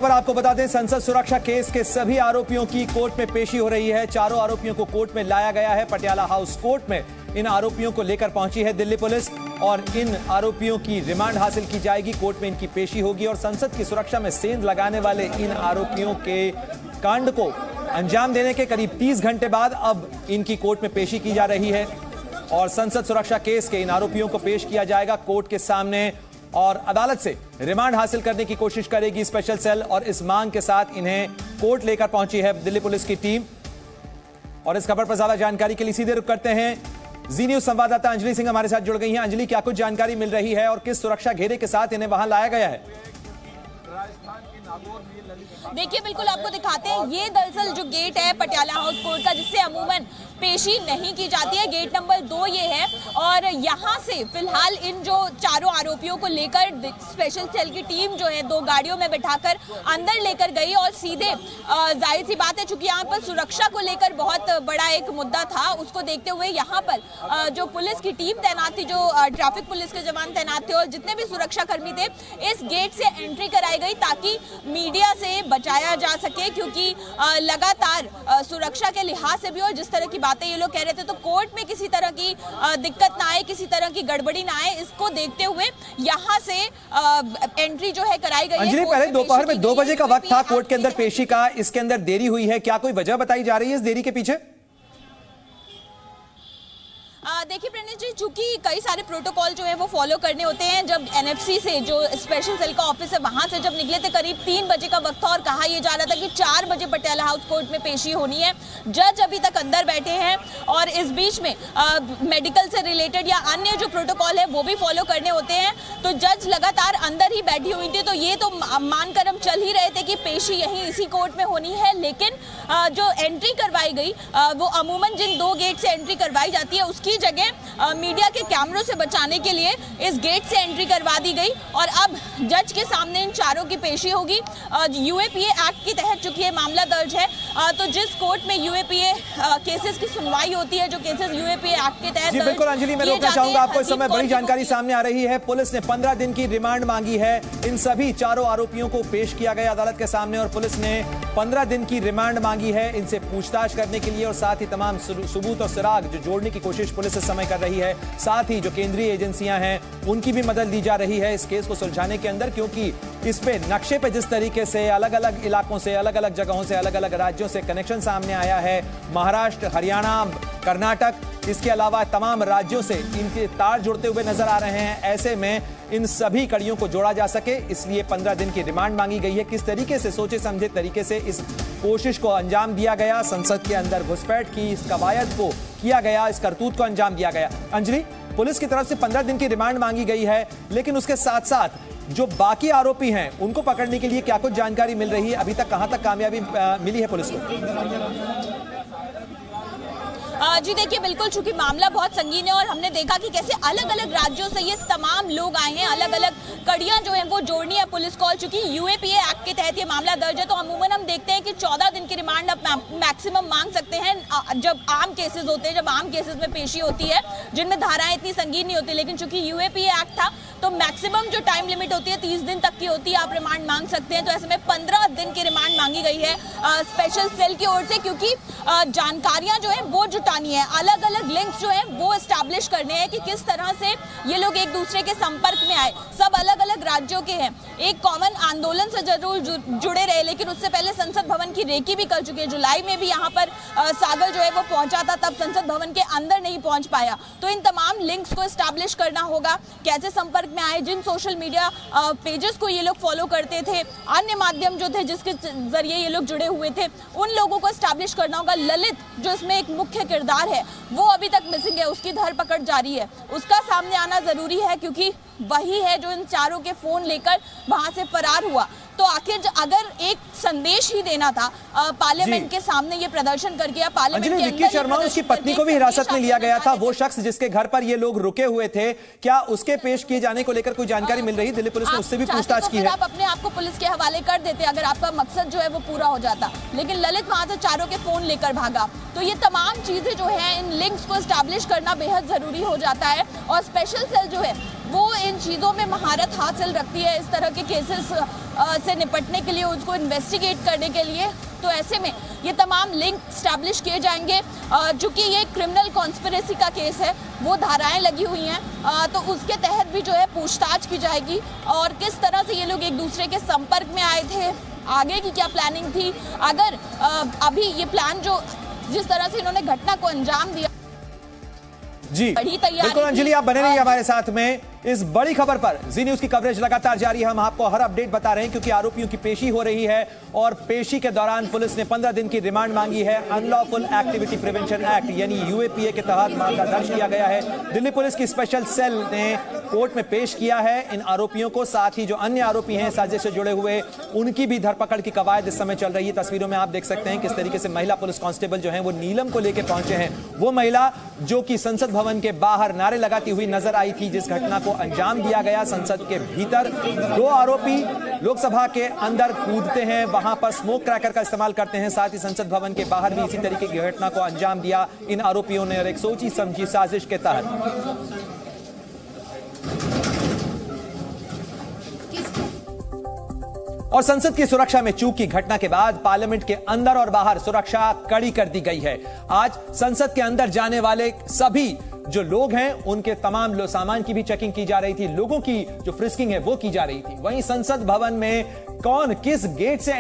पर आपको बता दें, संसद सुरक्षा केस के सभी आरोपियों की कोर्ट में पेशी हो रही है। चारों आरोपियों को कोर्ट में लाया गया है। पटियाला हाउस कोर्ट में इन आरोपियों को लेकर पहुंची है दिल्ली पुलिस और इन आरोपियों की रिमांड हासिल की जाएगी। कोर्ट में इनकी पेशी होगी और संसद की सुरक्षा में सेंध लगाने वाले इन आरोपियों के कांड को अंजाम देने के करीब 30 घंटे बाद अब इनकी कोर्ट में पेशी की जा रही है और संसद सुरक्षा केस के इन आरोपियों को पेश किया जाएगा कोर्ट के सामने और अदालत से रिमांड हासिल करने की कोशिश करेगी स्पेशल सेल। और इस मांग के साथ इन्हें कोर्ट लेकर पहुंची है दिल्ली पुलिस की टीम। और इस खबर पर ज्यादा जानकारी के लिए सीधे रुख करते हैं जी न्यूज संवाददाता अंजलि सिंह हमारे साथ जुड़ गई हैं। अंजलि, क्या कुछ जानकारी मिल रही है और किस सुरक्षा घेरे के साथ इन्हें वहां लाया गया है? देखिए, बिल्कुल आपको दिखाते हैं। ये दरअसल जो गेट है पटियाला हाउस कोर्ट का, जिससे अमूमन पेशी नहीं की जाती है, गेट नंबर 2 ये है। और यहाँ से फिलहाल इन जो चारों आरोपियों को लेकर स्पेशल सेल की टीम जो है 2 गाड़ियों में बिठाकर अंदर लेकर गई और सीधे जाहिर सी बात है, चूंकि यहाँ पर सुरक्षा को लेकर बहुत बड़ा एक मुद्दा था, उसको देखते हुए यहाँ पर जो पुलिस की टीम तैनात थी, जो ट्रैफिक पुलिस के जवान तैनात थे और जितने भी सुरक्षा कर्मी थे, इस गेट से एंट्री कराई गई ताकि मीडिया से बचाया जा सके। क्योंकि लगातार सुरक्षा के लिहाज से भी और जिस तरह की बातें ये लोग कह रहे थे, तो कोर्ट में किसी तरह की दिक्कत ना आए, किसी तरह की गड़बड़ी ना आए, इसको देखते हुए यहाँ से एंट्री जो है कराई गई है। अंजलि, पहले दोपहर में 2 बजे का वक्त था कोर्ट के अंदर पेशी का, इसके अंदर देरी हुई है, क्या कोई वजह बताई जा रही है इस देरी के पीछे? देखिए प्रणीत जी, चूंकि कई सारे प्रोटोकॉल जो है वो फॉलो करने होते हैं। जब एनएफसी से जो स्पेशल सेल का ऑफिस है वहां से जब निकले थे, करीब 3 बजे का वक्त था और कहा यह जा रहा था कि 4 बजे पटियाला हाउस कोर्ट में पेशी होनी है। जज अभी तक अंदर बैठे हैं और इस बीच में मेडिकल से रिलेटेड या अन्य जो प्रोटोकॉल है वो भी फॉलो करने होते हैं। तो जज लगातार अंदर ही बैठी हुई थी, तो ये तो मानकर हम चल ही रहे थे कि पेशी यहीं इसी कोर्ट में होनी है। लेकिन जो एंट्री करवाई गई वो अमूमन जिन 2 गेट से एंट्री करवाई जाती है उसकी जगह मीडिया के कैमरों से बचाने के लिए इस गेट से एंट्री करवा दी गई और अब जज के सामने इन चारों की पेशी होगी। यूएपीए एक्ट के तहत चूंकि ये मामला दर्ज है, तो जिस कोर्ट में यूएपीए केसेस की सुनवाई होती है, जो केसेस यूएपीए एक्ट के तहत, बिल्कुल अंजलि, मैं रोकना चाहूंगा आपको। इस समय बड़ी जानकारी सामने आ रही है। पुलिस ने 15 दिन की रिमांड मांगी है। इन सभी चारों आरोपियों को पेश किया गया अदालत के सामने और पुलिस ने 15 दिन की रिमांड मांगी है इनसे पूछताछ करने के लिए और साथ ही तमाम सबूत और सुराग जो जोड़ने की कोशिश पुलिस इस समय कर रही है। साथ ही जो केंद्रीय एजेंसियां हैं उनकी भी मदद ली जा रही है इस केस को सुलझाने के अंदर, क्योंकि इस पे नक्शे पे जिस तरीके से अलग अलग इलाकों से, अलग अलग जगहों से, अलग अलग राज्यों से कनेक्शन सामने आया है, महाराष्ट्र, हरियाणा, कर्नाटक, इसके अलावा तमाम राज्यों से इनके तार जुड़ते हुए नजर आ रहे हैं। ऐसे में इन सभी कड़ियों को जोड़ा जा सके, इसलिए 15 दिन की रिमांड मांगी गई है। किस तरीके से सोचे समझे तरीके से इस कोशिश को अंजाम दिया गया, संसद के अंदर घुसपैठ की इस कवायद को किया गया, इस करतूत को अंजाम दिया गया। अंजलि, पुलिस की तरफ से 15 दिन की रिमांड मांगी गई है, लेकिन उसके साथ साथ जो बाकी आरोपी हैं उनको पकड़ने के लिए क्या कुछ जानकारी मिल रही है? अभी तक कहां तक कामयाबी मिली है पुलिस को? जी देखिए, बिल्कुल चूंकि मामला बहुत संगीन है और हमने देखा कि कैसे अलग अलग राज्यों से ये तमाम लोग आए हैं, अलग अलग कड़ियां जो हैं वो जोड़नी है पुलिस को। चूंकि यूएपीए एक्ट के तहत ये मामला दर्ज है, तो अमूमन हम देखते हैं कि 14 दिन की रिमांड आप मैक्सिमम मांग सकते हैं जब आम केसेस होते हैं, जब आम केसेस में पेशी होती है जिनमें धाराएं इतनी संगीन नहीं होती। लेकिन चूंकि यूएपीए एक्ट था तो मैक्सिमम जो टाइम लिमिट होती है 30 दिन तक की होती है, आप रिमांड मांग सकते हैं। तो ऐसे में 15 दिन की रिमांड मांगी गई है स्पेशल सेल की ओर से, क्योंकि जानकारियां जो है वो जुटानी है, अलग अलग लिंक्स जो हैं वो एस्टैब्लिश करने हैं कि किस तरह से ये लोग एक दूसरे के संपर्क में आए। सब अलग अलग राज्यों के हैं, एक कॉमन आंदोलन से जरूर जुड़े रहे, लेकिन उससे पहले संसद भवन की रेकी भी कर चुके हैं। जुलाई में भी यहाँ पर सागर जो है वो पहुंचा था, तब संसद भवन के अंदर नहीं पहुंच पाया। तो इन तमाम लिंक्स को एस्टैब्लिश करना होगा, कैसे संपर्क में आए, जिन सोशल मीडिया पेजेस को ये लोग फॉलो करते थे, अन्य माध्यम जो थे जिसके जरिए ये लोग जुड़े हुए थे, उन लोगों को एस्टैब्लिश करना होगा। ललित जो इसमें एक मुख्य किरदार है वो अभी तक मिसिंग है, उसकी धरपकड़ जारी है, उसका सामने आना जरूरी है क्योंकि वही है जो इन चारों के फोन लेकर वहां से फरार हुआ। तो आखिर अगर एक संदेश ही देना था पार्लियामेंट के सामने ये प्रदर्शन करके, पार्लियामेंट के विक्की शर्मा, उसकी पत्नी को भी हिरासत में लिया गया था। वो शख्स जिसके घर पर ये लोग रुके हुए थे, क्या उसके पेश किए जाने को लेकर कोई जानकारी मिल रही? दिल्ली पुलिस ने उससे भी पूछताछ की है। आप अपने आप को पुलिस के हवाले कर देते अगर आपका मकसद जो है वो पूरा हो जाता, लेकिन ललित वहां से चारों के फोन लेकर भागा। तो ये तमाम चीजें जो है, इन लिंक्स को एस्टैब्लिश करना बेहद जरूरी हो जाता है और स्पेशल सेल जो है वो इन चीजों में महारत हासिल रखती है। इस तरह के केसेस से निपटने के लिए, उसको इन्वेस्टिगेट करने के लिए। तो ऐसे में ये तमाम लिंक स्टैब्लिश किए जाएंगे। चूंकि ये क्रिमिनल कॉन्स्पिरेसी का केस है, वो धाराएं लगी हुई हैं, तो उसके तहत भी जो है पूछताछ की जाएगी और किस तरह से ये लोग एक दूसरे के संपर्क में आए थे, आगे की क्या प्लानिंग थी। अगर अभी ये प्लान जो जिस तरह से इन्होंने घटना को अंजाम दिया, जी बिल्कुल अंजलि, आप बने रहिए हमारे साथ में। इस बड़ी खबर पर जी न्यूज की कवरेज लगातार जारी है। हम आपको हर अपडेट बता रहे हैं क्योंकि आरोपियों की पेशी हो रही है और पेशी के दौरान पुलिस ने 15 दिन की रिमांड मांगी है। अनलॉफुल एक्टिविटी प्रिवेंशन एक्ट यानी यूएपीए के तहत मामला दर्ज किया गया है। दिल्ली पुलिस की स्पेशल सेल ने कोर्ट में पेश किया है इन आरोपियों को। साथ ही जो अन्य आरोपी हैं साजिश से जुड़े हुए, उनकी भी धरपकड़ की कवायद इस समय चल रही है। तस्वीरों में आप देख सकते हैं किस तरीके से महिला पुलिस कांस्टेबल जो है वो नीलम को लेकर पहुंचे हैं। वो महिला जो कि संसद भवन के बाहर नारे लगाती हुई नजर आई थी जिस घटना को अंजाम दिया गया संसद के भीतर। 2 आरोपी लोकसभा के अंदर कूदते हैं, वहां पर स्मोक क्रैकर का इस्तेमाल करते हैं। साथ ही संसद भवन के बाहर भी इसी तरीके की घटना को अंजाम दिया इन आरोपियों ने और एक सोची समझी साजिश के तहत। और संसद की सुरक्षा में चूक की घटना के बाद पार्लियामेंट के अंदर और बाहर सुरक्षा कड़ी कर दी गई है। आज संसद के अंदर जाने वाले सभी जो लोग हैं उनके तमाम सामान की भी चेकिंग की जा रही थी, लोगों की जो फ्रिस्किंग है वो की जा रही थी। वहीं संसद भवन में कौन किस गेट से